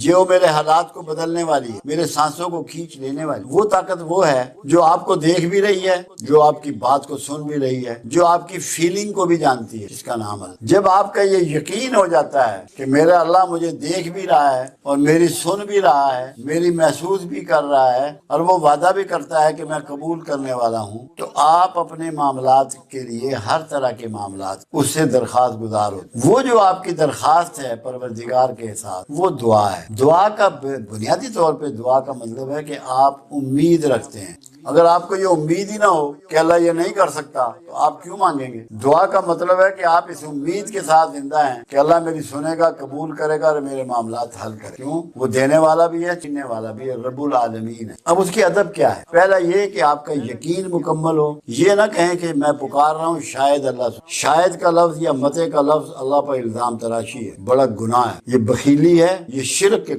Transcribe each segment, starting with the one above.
جو میرے حالات کو بدلنے والی ہے، میرے سانسوں کو کھینچ لینے والی وہ طاقت وہ ہے جو آپ کو دیکھ بھی رہی ہے، جو آپ کی بات کو سن بھی رہی ہے، جو آپ کی فیلنگ کو بھی جانتی ہے، جس کا نام ہے۔ جب آپ کا یہ یقین ہو جاتا ہے کہ میرا اللہ مجھے دیکھ بھی رہا ہے اور میری سن بھی رہا ہے، میری محسوس بھی کر رہا ہے، اور وہ وعدہ بھی کرتا ہے کہ میں قبول کرنے والا ہوں، تو آپ اپنے معاملات کے لیے ہر طرح کے معاملات اس سے درخواست گزار ہو۔ وہ جو آپ کی درخواست ہے پروردگار کے ساتھ، وہ دعا ہے۔ دعا کا بنیادی طور پہ دعا کا مطلب ہے کہ آپ امید رکھتے ہیں۔ اگر آپ کو یہ امید ہی نہ ہو کہ اللہ یہ نہیں کر سکتا تو آپ کیوں مانگیں گے؟ دعا کا مطلب ہے کہ آپ اس امید کے ساتھ زندہ ہیں کہ اللہ میری سنے گا، قبول کرے گا اور میرے معاملات حل کرے۔ کیوں؟ وہ دینے والا بھی ہے، چننے والا بھی ہے، رب العالمین ہے۔ اب اس کی ادب کیا ہے؟ پہلا یہ کہ آپ کا یقین مکمل ہو، یہ نہ کہیں کہ میں پکار رہا ہوں شاید اللہ سن۔ شاید کا لفظ یا متے کا لفظ اللہ پر الزام تراشی ہے، بڑا گناہ ہے، یہ بخیلی ہے، یہ شرک کے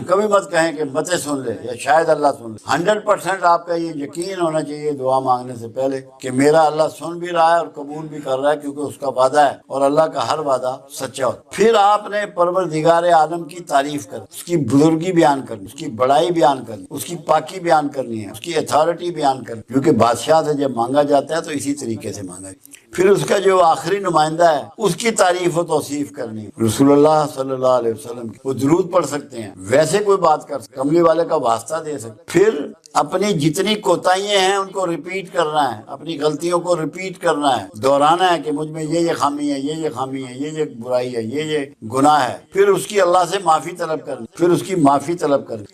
کبھی مت کہیں کہ متے سن لے یا شاید اللہ سن لے۔ 100% آپ کا یہ یقین ہونا چاہیے دعا مانگنے سے پہلے کہ میرا اللہ سن بھی رہا ہے اور قبول بھی کر رہا ہے، کیونکہ اس کا وعدہ ہے اور اللہ کا ہر وعدہ سچا ہوتا ہے۔ پھر آپ نے پروردگار عالم کی تعریف کرنی، اس کی بزرگی بیان کرنی، اس کی بڑائی بیان کرنی، اس کی پاکی بیان کرنی ہے، اس کی اتھارٹی بیان کرنی، کیونکہ بادشاہ سے جب مانگا جاتا ہے تو اسی طریقے سے مانگا جاتا ہے۔ پھر اس کا جو آخری نمائندہ ہے اس کی تعریف و توصیف کرنی، رسول اللہ صلی اللہ علیہ وسلم کی۔ وہ درود پڑھ سکتے ہیں، ویسے کوئی بات کر سکتے، کملی والے کا واسطہ دے سکتے۔ پھر اپنی جتنی کوتاہیاں ہیں ان کو ریپیٹ کرنا ہے، اپنی غلطیوں کو ریپیٹ کرنا ہے، دہرانا ہے کہ مجھ میں یہ خامی ہے، یہ خامی ہے، یہ برائی ہے، یہ گناہ ہے۔ پھر اس کی اللہ سے معافی طلب کرنی، پھر اس کی معافی طلب کرنی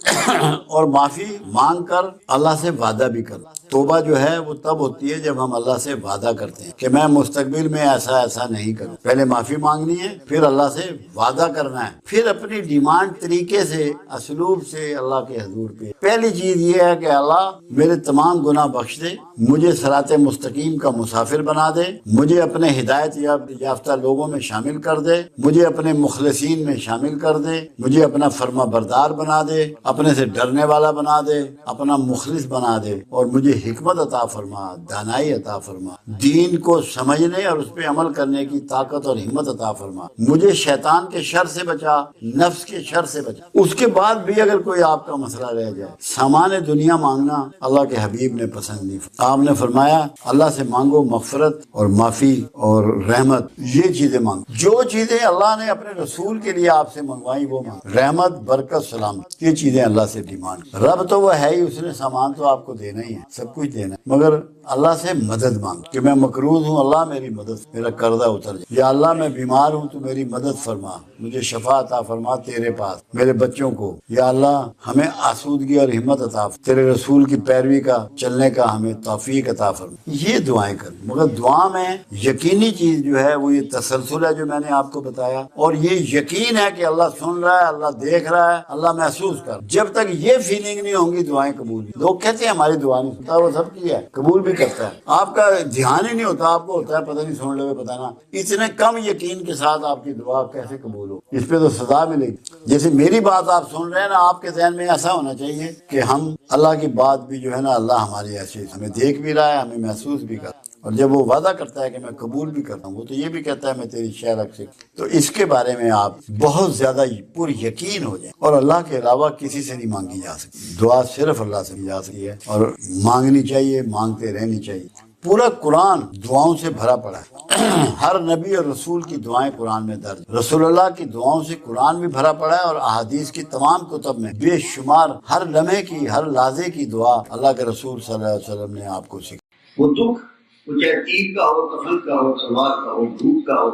اور معافی مانگ کر اللہ سے وعدہ بھی کرنا۔ توبہ جو ہے وہ تب ہوتی ہے جب ہم اللہ سے وعدہ کرتے ہیں کہ میں مستقبل میں ایسا نہیں کروں۔ پہلے معافی مانگنی ہے، پھر اللہ سے وعدہ کرنا ہے، پھر اپنی ڈیمانڈ طریقے سے، اسلوب سے اللہ کے حضور پہ۔ پہلی چیز یہ ہے کہ اللہ میرے تمام گناہ بخش دے، مجھے صراط مستقیم کا مسافر بنا دے، مجھے اپنے ہدایت یافتہ لوگوں میں شامل کر دے، مجھے اپنے مخلصین میں شامل کر دے، مجھے اپنا فرما بردار بنا دے، اپنے سے ڈرنے والا بنا دے، اپنا مخلص بنا دے، اور مجھے حکمت عطا فرما، دانائی عطا فرما، دین کو سمجھنے اور اس پہ عمل کرنے کی طاقت اور ہمت عطا فرما، مجھے شیطان کے شر سے بچا، نفس کے شر سے بچا۔ اس کے بعد بھی اگر کوئی آپ کا مسئلہ رہ جائے، سامان دنیا مانگنا اللہ کے حبیب نے پسند نہیں۔ آپ نے فرمایا اللہ سے مانگو مغفرت اور معافی اور رحمت، یہ چیزیں مانگو۔ جو چیزیں اللہ نے اپنے رسول کے لیے آپ سے منگوائی وہ مانگو، رحمت، برکت، سلامت، یہ چیزیں اللہ سے ڈیمانڈ۔ رب تو وہ ہے ہی، اس نے سامان تو آپ کو دینا ہی ہے، سب کچھ دینا ہے، مگر اللہ سے مدد مانگ کہ میں مقروض ہوں، اللہ میری مدد، میرا قرضہ اتر جائے، یا اللہ میں بیمار ہوں تو میری مدد فرما، مجھے شفا عطا فرما تیرے پاس، میرے بچوں کو، یا اللہ ہمیں آسودگی اور ہمت عطا فرما، تیرے رسول کی پیروی کا چلنے کا ہمیں توفیق عطا فرما۔ یہ دعائیں کر، مگر دعا میں یقینی چیز جو ہے وہ یہ تسلسل ہے جو میں نے آپ کو بتایا، اور یہ یقین ہے کہ اللہ سن رہا ہے، اللہ دیکھ رہا ہے، اللہ محسوس کر۔ جب تک یہ فیلنگ نہیں ہوں گی دعائیں قبول نہیں۔ لوگ کہتے ہیں ہماری دعا نہیں سنتا، وہ سب کی ہے، قبول بھی کرتا ہے، آپ کا دھیان ہی نہیں ہوتا، آپ کو ہوتا ہے پتہ نہیں سن لے پتہ نہ۔ اتنے کم یقین کے ساتھ آپ کی دعا کیسے قبول ہو؟ اس پہ تو سزا ملے گی۔ جیسے میری بات آپ سن رہے ہیں نا، آپ کے ذہن میں ایسا ہونا چاہیے کہ ہم اللہ کی بات بھی جو ہے نا، اللہ ہماری ایسے ہمیں دیکھ بھی رہا ہے، ہمیں محسوس بھی کر رہا ہے، اور جب وہ وعدہ کرتا ہے کہ میں قبول بھی کرتا ہوں، وہ تو یہ بھی کہتا ہے میں تیری شے رکھ سکتا ہوں۔ تو اس کے بارے میں آپ بہت زیادہ پر یقین ہو جائیں، اور اللہ کے علاوہ کسی سے نہیں مانگی جا سکتی، دعا صرف اللہ سے کی جا سکتی ہے، اور مانگنی چاہیے، مانگتے رہنی چاہیے۔ پورا قرآن دعاؤں سے بھرا پڑا ہے، ہر نبی اور رسول کی دعائیں قرآن میں درج، رسول اللہ کی دعاؤں سے قرآن بھی بھرا پڑا ہے، اور احادیث کی تمام کتب میں بے شمار ہر لمحے کی، ہر لحظے کی دعا اللہ کے رسول صلی اللہ علیہ وسلم نے آپ کو سکھائی۔ وہ دکھ، وہ چاہے تیر کا ہو، کفن کا ہو، تلوار کا ہو، بھوک کا ہو،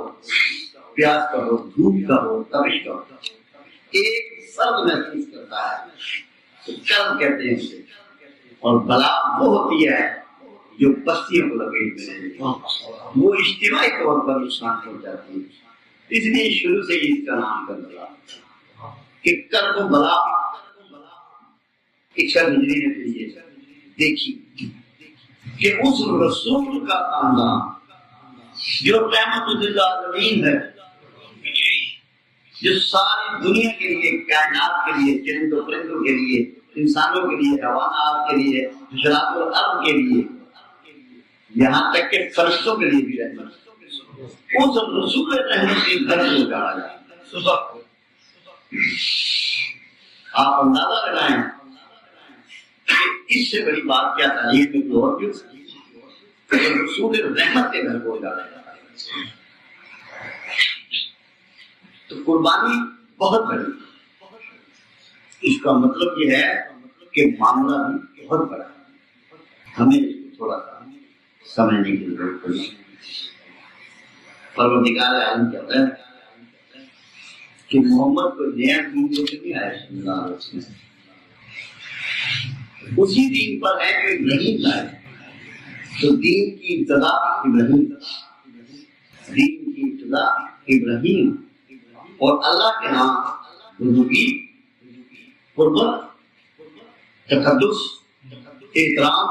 پیاس کا ہو، دھوپ کا ہو، تبش کا ہو، ایک فرد محسوس کرتا ہے، کرم کہتے ہیں اسے، اور بلا وہ ہوتی ہے جو بستیوں کو لپیٹ میں، وہ اجتماعی طور پر نقصان پہنچاتی ہے۔ اس لیے شروع سے ہی اس کا نام کر دیا کہ کرب و بلا ایک شب ہجری نے دیے دیکھی کہ اس رسول کا خاندان جو رحمت للعالمین ہے، جو ساری دنیا کے لیے، کائنات کے لیے، چرندوں پرندوں کے لیے، انسانوں کے لیے، حیوانات کے لیے، حشرات الارض کے لیے، یہاں تک کہ فرشتوں کے لیے بھی رحمت، اس رسول رحمت کی گھر میں کہا جائے۔ اندازہ لگائیں کہ اس سے بڑی بات کیا تاریخ میں کوئی اور بھی ہو سکتی ہے؟ رسول رحمت کے گھر کو اجاڑا جاتا ہے۔ تو قربانی بہت بڑی، اس کا مطلب یہ ہے کہ معاملہ بھی بہت بڑا ہے، ہمیں اس کو تھوڑا سا سمجھنے کی ضرورت پڑی۔ پروردگار عالم کہتا ہے کہ محمد کو نیا دین تو نہیں آیا صلی اللہ علیہ وسلم، اسی دین پر ہے کہ ابراہیم لائے۔ تو دین کی ابتدا ابراہیم، دین کی ابتدا ابراہیم، اور اللہ کے نام بزرگی، قربت، تقدس، احترام،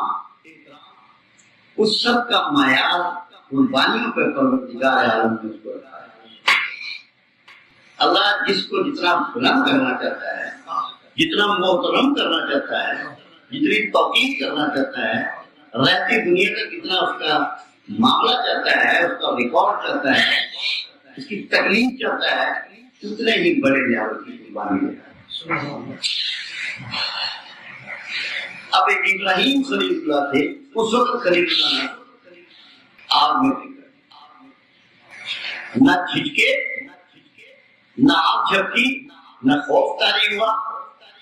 اس سب کا معیار قربانیوں پہ پروردگار عالم نے اس کو رکھا ہے۔ اللہ جس کو جتنا بلند کرنا چاہتا ہے، جتنا محترم کرنا چاہتا ہے، جتنی توقیر کرنا چاہتا ہے، رہتی دنیا کا کتنا اس کا معاملہ چاہتا ہے، اس کا ریکارڈ چاہتا ہے، اس کی تکلیف چاہتا ہے، اتنے ہی بڑے لیول کی قربانی دیتا ہے۔ اب ایک ابراہیم خلیل اللہ تھے، اس وقت خلیل اللہ نے آگ میں پھینکا، نہ جھجکے، نہ آگ جھپکی، نہ خوف طاری ہوا،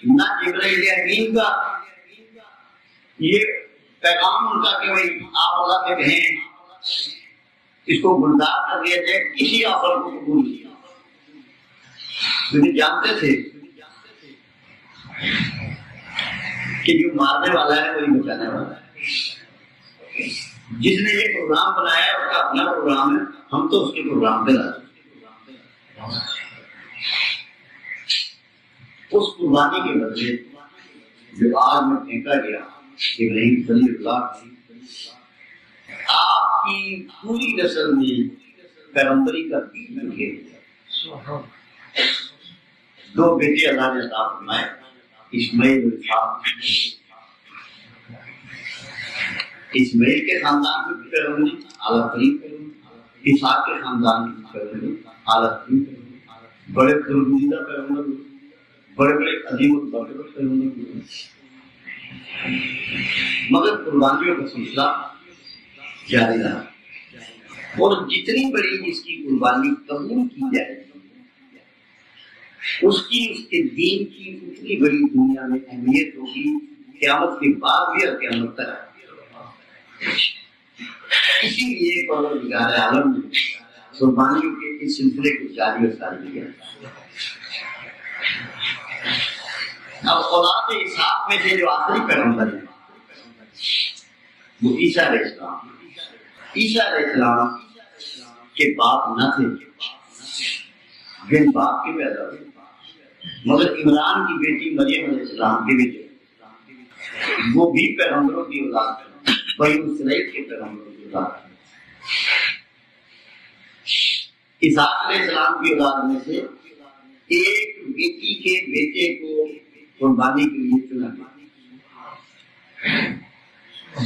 نہ جبرائیل امین کا یہ پیغام ان کا کہ بھائی آپ اللہ کے کہیں اس کو گلزار کر دیا جائے، کسی آفر کو قبول نہیں کیا، کیونکہ جانتے تھے کہ جو مارنے والا ہے وہی بچانے والا ہے۔ جس نے یہ پروگرام بنایا ہے اس کا اپنا پروگرام ہے، ہم تو اس کے پروگرام پہ لاتے ہیں۔ اس قربانی کے بدلے جو آگ میں پھینکا گیا ابراہیم صلی اللہ، آپ کی پوری نسل میں پیغمبری کا بیج میں گھیر دیا۔ دو بیٹے اللہ نے عطا فرمائے، اسماعیل اور اسحاق۔ اسماعیل کے خاندان میں بھی پیغمبری، اعلیٰ ترین پیغمبری، اسحاق کے خاندان میں بھی پیغمبری، اعلیٰ ترین پیغمبری، بڑے پرگزیدہ پیغمبر، بڑے بڑے عظیم البرکت پیغمبر ہوئے۔ مگر قربانیوں کا سلسلہ جاری رہا، اور جتنی بڑی اس کی قربانی قبول کی جائے اس کے دین کی اتنی بڑی دنیا میں اہمیت ہوگی، قیامت کے بعد بھی اور قیامت تک۔ اسی لیے پروردگار عالم نے قربانیوں کے اس سلسلے کو جاری و ساری کیا۔ اب اولاد اسحاق میں سے جو آخری پیغمبر ہیں وہ عیسیٰ علیہ السلام۔ عیسیٰ علیہ السلام کے باپ نہ تھے، بن باپ کے پیدا ہوئے، مگر عمران کی بیٹی مریم علیہ السلام کے بیٹے، وہ بھی پیغمبروں کی اولاد ہے، بنی اسرائیل کے پیغمبروں کی اولاد ہے۔ اسحاق علیہ السلام کی اولاد میں سے ایک بیٹی کے بیٹے کو قربانی کے لیے چنا گیا۔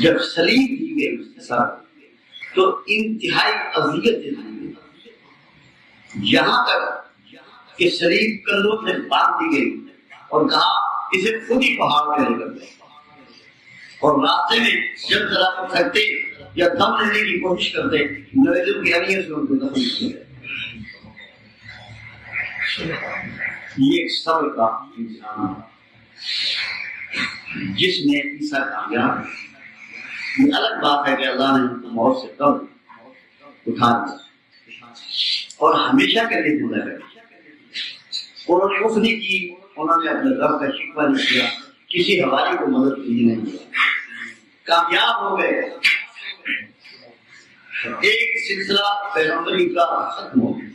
جب سلیب دی گئی اس کے ساتھ تو انتہائی اذیت دی گئی، یہاں تک کہ سلیب کندھوں سے باندھ دی گئی اور کہا اسے خود ہی پہاڑ پہ لے کر دے، اور راستے میں جب ذرا تھکتے یا دم لینے کی کوشش کرتے نویزم کی اہمیت سے ان کو دفن کیا۔ یہ ایک صبر کا انسان جس نے عیسیٰ کامیاب۔ یہ الگ بات ہے کہ اللہ نے ان کو موت سے قبل اٹھا دیا اور ہمیشہ کے لیے زندہ کر دیا۔ انہوں نے اف نہیں کی، انہوں نے اپنے رب کا شکوہ نہیں کیا، کسی حوالے کو مدد کے لیے نہیں کیا، کامیاب ہو گئے۔ ایک سلسلہ پیغمبری کا ختم ہو گیا۔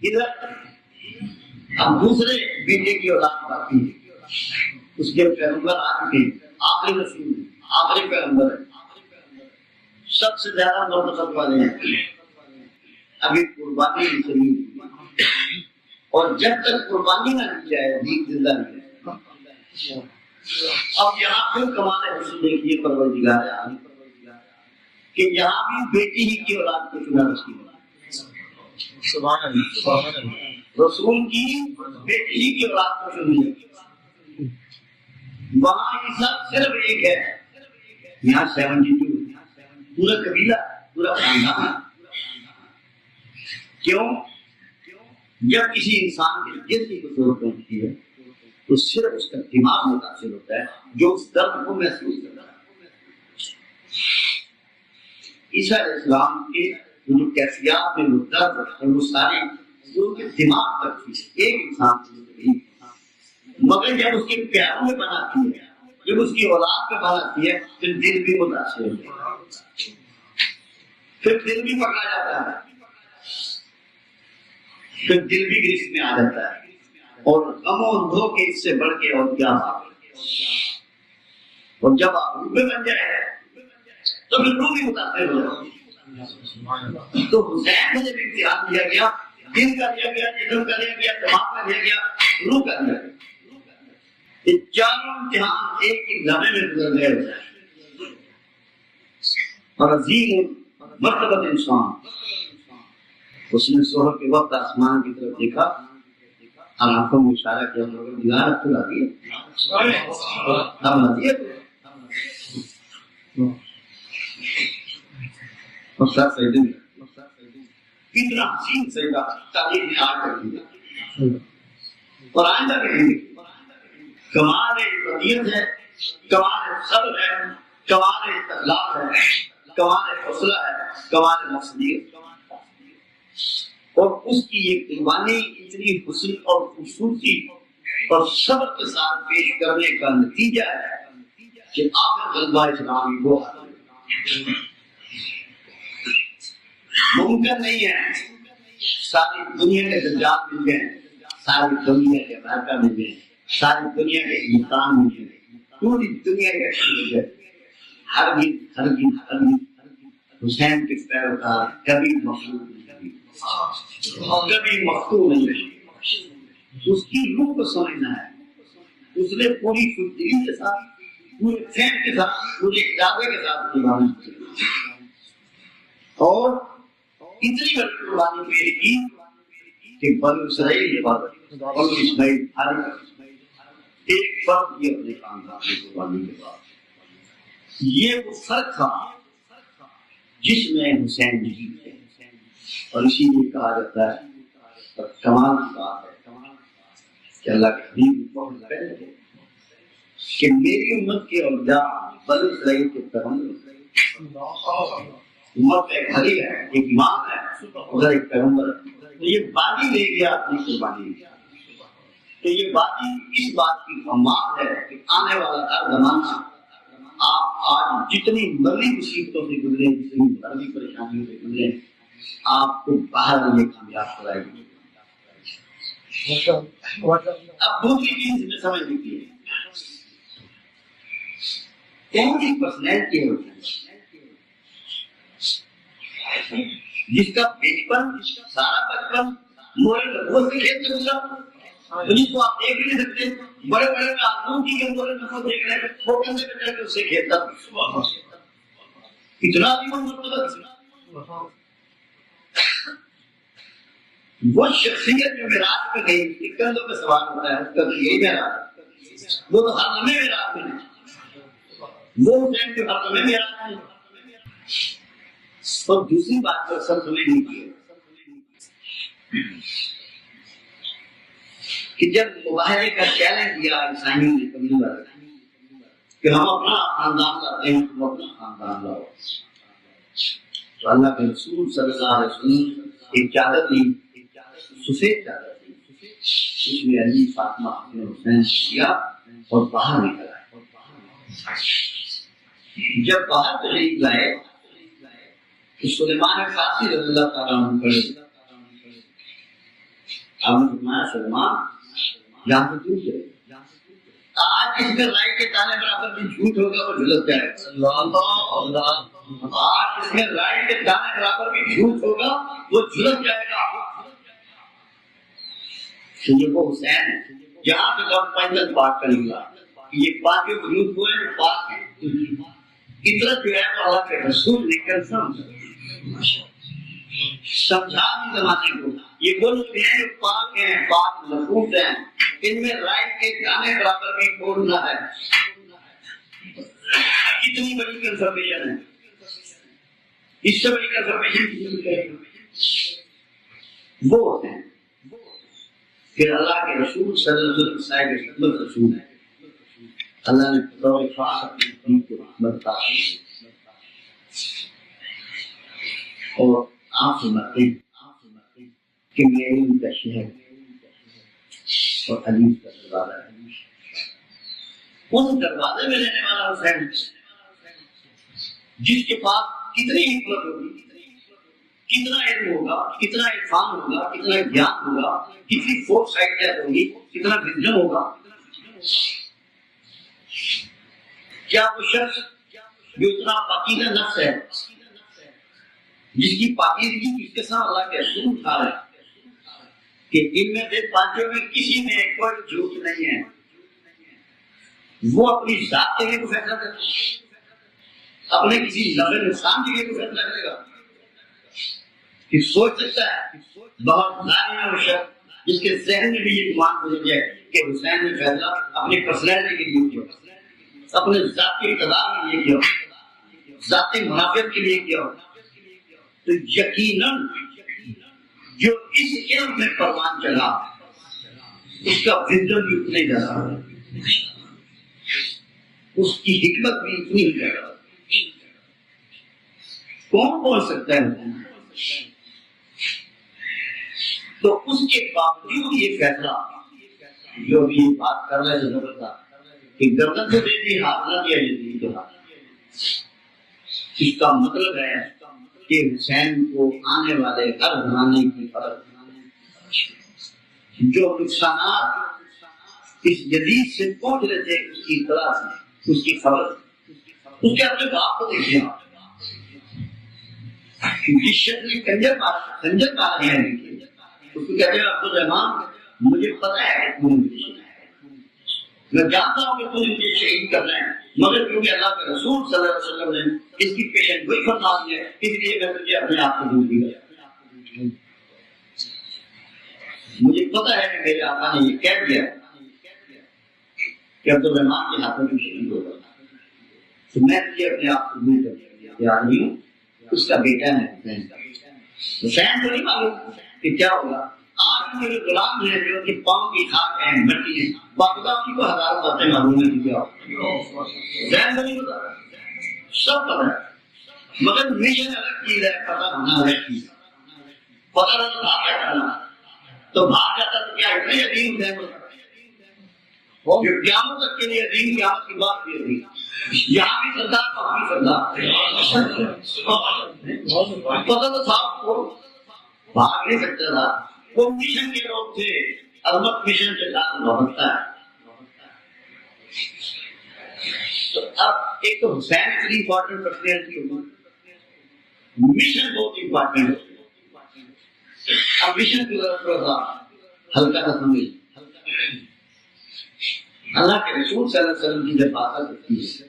ادھر اب دوسرے بیٹے کی اولاد باقی ہے، اس کے پیغمبر آ چکے، آخری رسول، آخری پیغمبر ہے، سب سے زیادہ مرتبت والے ہیں۔ ابھی قربانی نہیں ہوئی، اور جب تک قربانی نہ کی جائے دین زندہ نہیں ہے۔ اب یہاں پھر کمال حسن دیکھیے پروردگار عالم کہ یہاں بھی بیٹی ہی کی اولاد کو چنا رسی ہے۔ رسول کی بیٹی کی اولاد کو چن لیا. وہاں عیسیٰ صرف ایک ہے, یہاں 72 پورا قبیلہ پورا خاندان. کیوں؟ جب کسی انسان کے جسم کو چوٹ پہنچتی ہے تو صرف اس کا دماغ متاثر ہوتا ہے جو اس درد کو محسوس کرتا ہے. عیسیٰ علیہ السلام کے جو کیفیات میں وہ درد اور وہ ساری جو کے دماغ تک تھی ایک انسان سے مگر جب اس کے پیاروں میں بناتی ہے, جب اس کی اولاد پہ بناتی ہے, پھر دل بھی متاثر ہوتا ہے, پھر دل بھی پکڑا جاتا ہے, پھر دل بھی گرفت میں آ جاتا ہے. اور غم و اندھو کے اس سے بڑھ کے اور کیا بات ہے. اور جب آپ روح میں بن جائے تو پھر روح بھی متاثر ہو جاتی ہے. تو حسین کو جب امتحان دیا گیا, دل کا دیا گیا, جسم کا دیا گیا, دماغ کا دیا گیا, روح کا دیا گیا, یہ چاروں امتحان ایک ہی لمحے میں گزر گئے. اور عظیم مرتبہ انسان اس نے ظہر کے وقت آسمان کی طرف دیکھا اور آنکھوں میں اشارہ کیا, دیوار تو لگی ہے اور سر سجدے میں کتنا حسین سجدہ تاریخ نے آج کر دیا اور آئندہ کریں گے. کمال بدیت ہے, کمال صبر ہے, کمال استقلال ہے, کمال حوصلہ ہے, کمال مقصدیت. اور اس کی یہ قربانی اتنی حسن اور خوبصورتی اور صبر کے ساتھ پیش کرنے کا نتیجہ ہے کہ آخر غلبہ اسلامی کو ممکن نہیں ہے. ساری دنیا کے دجال مل گئے, ساری دنیا کے امریکہ مل گئے, ساری دنیا کے ہندوستان مل گئے, پوری دنیا کے مل گئے. ہر دن حسین کے پیروکار کبھی مخلوق نہیں, کبھی مفتوح نہیں رہے. اس کی روح کو سمجھنا ہے. اس نے پوری فردگی کے ساتھ, پورے فہم کے ساتھ, پورے ارادے کے ساتھ قربانی کی اور اتنی بڑی قربانی پیش کی کہ بنو اسرائیل کے بعد بنو اسماعیل ہر ایک فرد کی اپنے خاندان کی قربانی کے بعد. یہ وہ فرق تھا جس میں حسین جی تھے. اور اسی لیے کہا جاتا ہے اور کمال کی بات ہے کہ اللہ کے حبیب بہت پہلے تھے کہ میری امت کے اولیاء بنو اسرائیل کے پیغمبر. امت ایک حلی ہے, ایک امام ہے, ادھر ایک پیغمبر ہے. تو یہ بادی لے گیا اپنی قربانی. تو یہ بادی اس بات کی امید ہے کہ آنے والا ہر زمانہ آپ آج جتنی مرضی مصیبتوں سے گزرے, جتنی مرضی پریشانیوں سے گزرے, آپ کو باہر یہ کامیاب کرائے گی. اب دوسری چیز میں سمجھنے کی ہے, کون سی پرسنالٹی ہوتی ہے جس کا بچپن, سارا بچپن مورے نبوت کے کھیت میں گزرا, جس کو آپ دیکھ نہیں سکتے. بڑے بڑے آدموں کی مورے نبوت دیکھ رہے ہیں, چھوٹے سے بچے کے اس سے کھیلتا کتنا عظیم مرتبہ. وہ شخصیت جو معراج پہ گئی, کندھوں پہ سوار ہوتا ہے, اس کا یہی معراج. وہ تو ہر لمحے معراج میں ہے, وہ حسین جو ہر لمحے معراج میں ہے. اور دوسری بات جو سب سمجھنے کی ہے کہ جب مباہرے کا چیلنج دیا عیسائیوں نے کبھی والے کہ ہم اپنا خاندان لاتے ہیں, تم اپنا خاندان لاؤ, تو اللہ کے رسول صلی اللہ علیہ وسلم ایک چادر لی, سفید چادر تھی, اس میں علی, فاطمہ, حسین کیا اور باہر نکل آئے. جب باہر تشریف لائے تو سلیمان فارسی رضی اللہ تعالیٰ عنہ کھڑے. آپ نے فرمایا سلیمان یہاں سے دور چلے, آج اس میں رائے کے دانے برابر بھی جھوٹ ہوگا وہ جھلس جائے گا. آج اس میں رائے کے دانے برابر بھی جھوٹ ہوگا وہ جھلس جائے گا. یہ وہ حسین ہے جہاں سے لوگ پنجل پاک کا نکلا, یہ پاک وجود ہوئے ہیں, پاک ہے. فطرت جو ہے اللہ کے رسول نے کنفرم کر. سمجھا بھی زمانے کو یہ وہ لوگ ہیں جو پاک ہیں، پاک محفوظ ہیں، ان میں رائے کے دانے برابر بھی کھول نہ ہے۔ کتنی بڑی کنفرمیشن ہے، اس سے بڑی کنفرمیشن وہ ہیں پھر اللہ کے رسول صلی اللہ علیہ وسلم صاحب خدمت رسول ہے۔ اللہ نے بطور خاص اپنی دین کو بتا اور آپ سمجھتے ہیں کہ میں علم کا شہر اور حدیث کا دروازہ ہے، ان دروازے میں رہنے والا حسین جس کے پاس کتنی حکمت ہوگی، کتنا علم ہوگا، کتنا عرفان ہوگا، کتنا گیان ہوگا، کتنی فورس سائٹنس ہوگی، کتنا وژن ہوگا، کیا وہ شخص جو اتنا پاکیزہ نفس ہے، جس کی پاکیزگی اس کے ساتھ اللہ کے رسول تھا رہے کہ ان میں سے پانچوں میں کسی میں کوئی جھوٹ نہیں ہے، وہ اپنی ذات کے لیے کو فیصلہ کرتا ہے، اپنے کسی نفع نقصان کے لیے کو فیصلہ کرے گا کہ سوچ سکتا ہے بہت ظالم ہے وہ شخص جس کے ذہن میں بھی یہ گمان گزر جائے کہ حسین نے فیصلہ اپنی پرسنالٹی کے لیے کیا، اپنے ذاتی اقتدار کے لیے کیا، ذاتی منافعت کے لیے کیا، تو یقیناً جو اس علم میں پروان چلا اس کا وژن بھی اتنا ہی زیادہ، اس کی حکمت بھی اتنی ہی زیادہ۔ کون بول سکتا ہے تو اس کے باوجود یہ فیصلہ جو بھی بات کر رہے ہیں کہ گردن کو دے دی ہاتھ نہ دیا جاتی تو اس کا مطلب ہے کہ حسین کو آنے والے ہر زمانے کی فرق جو نقصانات اس جدید سے پہنچ رہے تھے اس کی اطلاع سے، اس کی خبر، اس کے اپنے باپ کو دیکھیے جس شخص نے کنجر مارا ہے اس کو کہتے ہیں عبدالرحمان مجھے پتا ہے کہ تم مجھے میں جانتا ہوں کہ تم مجھے شہید کرنا ہے، مگر کیونکہ اللہ کے رسول صلی اللہ علیہ وسلم نے اس کی پیشن گوئی فرما دی ہے اس لیے میں تجھے اپنے آپ کو دور دیا۔ مجھے پتا ہے کہ میرے آقا نے یہ کہہ دیا کہ عبدالرحمان کے ہاتھوں میں شہید ہوگا، تو میں تجھے اپنے آپ کو دور کر دیا آدمی ہوں، اس کا بیٹا ہے حسین کو نہیں معلوم کہ کیا ہوگا۔ آج میرے غلام ہیں جو کہ پاؤں کی خاک ہیں، مٹی ہیں، باقی کو ہزاروں باتیں معلوم ہے کہ کیا ہوگا، حسین کو نہیں پتا، سب پتا ہے، مگر مشن الگ چیز ہے، پتا ہونا الگ چیز ہے۔ پتا نہ تو بھاگ جاتا نا، تو بھاگ جاتا تو کیا اتنے عظیم حسین کو جو قیامت تک کے لیے عظیم، قیامت کی بات بھی عظیم، یہاں بھی سردار وہاں بھی سردار، پتا تو تھا وہ بھاگ نہیں سکتا تھا، وہ مشن کے لوگ تھے، عظمت مشن کے ساتھ بھاگتا ہے۔ تو اب ایک تو حسین اتنی امپورٹنٹ پرسنالٹی ہوگی، مشن بہت امپورٹنٹ ہوگی۔ اب مشن کی ضرورت تھوڑا سا ہلکا سا سمجھ، اللہ کے رسول صلی اللہ علیہ وسلم کی جب بات ہوتی ہے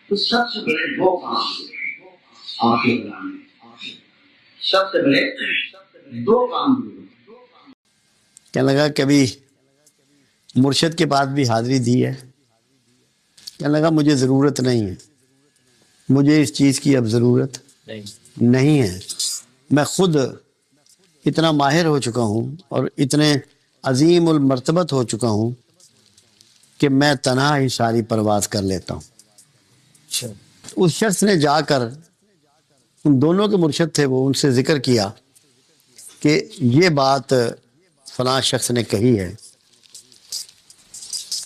تو سب سے بڑے دو کام آپ کے نام میں، سب سے بڑے دو کام کہنے لگا کبھی مرشد کے بعد بھی حاضری دی ہے، کہنے لگا مجھے ضرورت نہیں ہے، مجھے اس چیز کی اب ضرورت نہیں ہے، میں خود اتنا ماہر ہو چکا ہوں اور اتنے عظیم المرتبت ہو چکا ہوں کہ میں تنہا ہی ساری پرواز کر لیتا ہوں۔ اس شخص نے جا کر ان دونوں کے مرشد تھے وہ ان سے ذکر کیا کہ یہ بات فلاں شخص نے کہی ہے،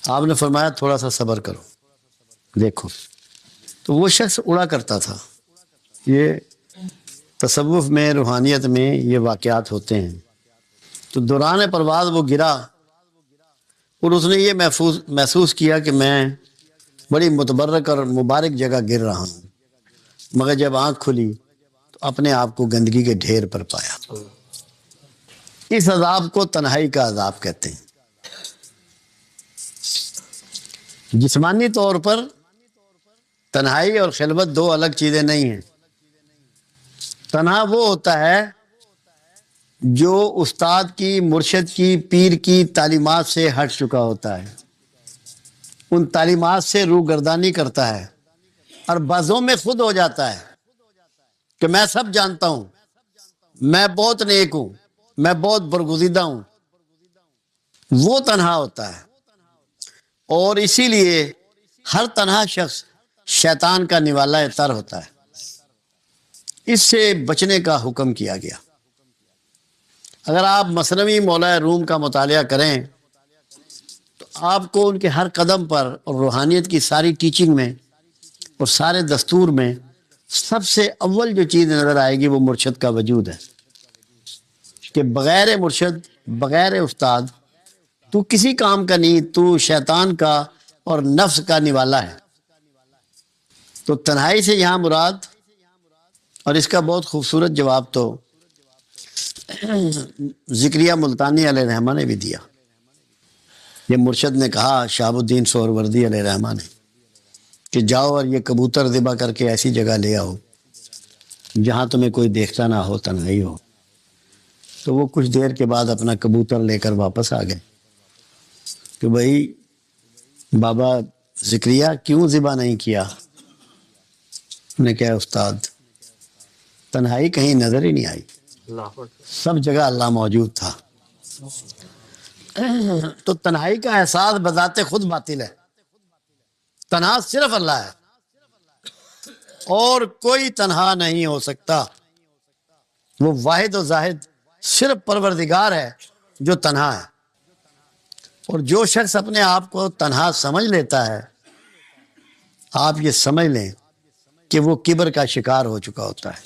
آپ نے فرمایا تھوڑا سا صبر کرو دیکھو۔ تو وہ شخص اڑا کرتا تھا، یہ تصوف میں روحانیت میں یہ واقعات ہوتے ہیں۔ تو دوران پرواز وہ گرا اور اس نے یہ محسوس کیا کہ میں بڑی متبرک اور مبارک جگہ گر رہا ہوں، مگر جب آنکھ کھلی تو اپنے آپ کو گندگی کے ڈھیر پر پایا۔ اس عذاب کو تنہائی کا عذاب کہتے ہیں۔ جسمانی طور پر تنہائی اور خلوت دو الگ چیزیں نہیں ہیں، تنہا وہ ہوتا ہے جو استاد کی، مرشد کی، پیر کی تعلیمات سے ہٹ چکا ہوتا ہے، ان تعلیمات سے روگردانی کرتا ہے اور بعضوں میں خود ہو جاتا ہے کہ میں سب جانتا ہوں، میں بہت نیک ہوں، میں بہت برگزیدہ ہوں. وہ تنہا ہوتا ہے. اور اسی لیے ہر تنہا شخص شیطان کا نوالا تر ہوتا ہے. اس سے بچنے کا حکم کیا گیا. اگر آپ مثنوی مولا روم کا مطالعہ کریں تو آپ کو ان کے ہر قدم پر اور روحانیت کی ساری ٹیچنگ میں اور سارے دستور میں سب سے اول جو چیز نظر آئے گی وہ مرشد کا وجود ہے، کہ بغیر مرشد، بغیر استاد تو کسی کام کا نہیں، تو شیطان کا اور نفس کا نوالا ہے. تو تنہائی سے یہاں مراد، اور اس کا بہت خوبصورت جواب تو ذکریہ ملتانی علیہ رحمہ نے بھی دیا. یہ مرشد نے کہا شہاب الدین سہروردی علیہ رحمہ نے کہ جاؤ اور یہ کبوتر ذبح کر کے ایسی جگہ لے آؤ جہاں تمہیں کوئی دیکھتا نہ ہو، تنہائی ہو. تو وہ کچھ دیر کے بعد اپنا کبوتر لے کر واپس آ گئے کہ بھائی بابا ذکریہ کیوں ذبح نہیں کیا؟ نے کہا استاد تنہائی کہیں نظر ہی نہیں آئی، سب جگہ اللہ موجود تھا. تو تنہائی کا احساس بذات خود باطل ہے. تنہا صرف اللہ ہے اور کوئی تنہا نہیں ہو سکتا. وہ واحد و زاہد صرف پروردگار ہے جو تنہا ہے. اور جو شخص اپنے آپ کو تنہا سمجھ لیتا ہے، آپ یہ سمجھ لیں کہ وہ کبر کا شکار ہو چکا ہوتا ہے.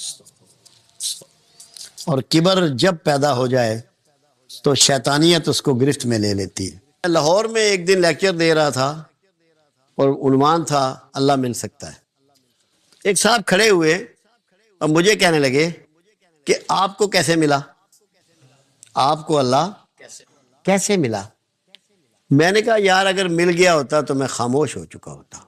اور کبر جب پیدا ہو جائے تو شیطانیت اس کو گرفت میں لے لیتی ہے. لاہور میں ایک دن لیکچر دے رہا تھا اور عنوان تھا اللہ مل سکتا ہے. ایک صاحب کھڑے ہوئے اور مجھے کہنے لگے کہ آپ کو کیسے ملا؟ آپ کو اللہ کیسے ملا؟ میں نے کہا یار اگر مل گیا ہوتا تو میں خاموش ہو چکا ہوتا.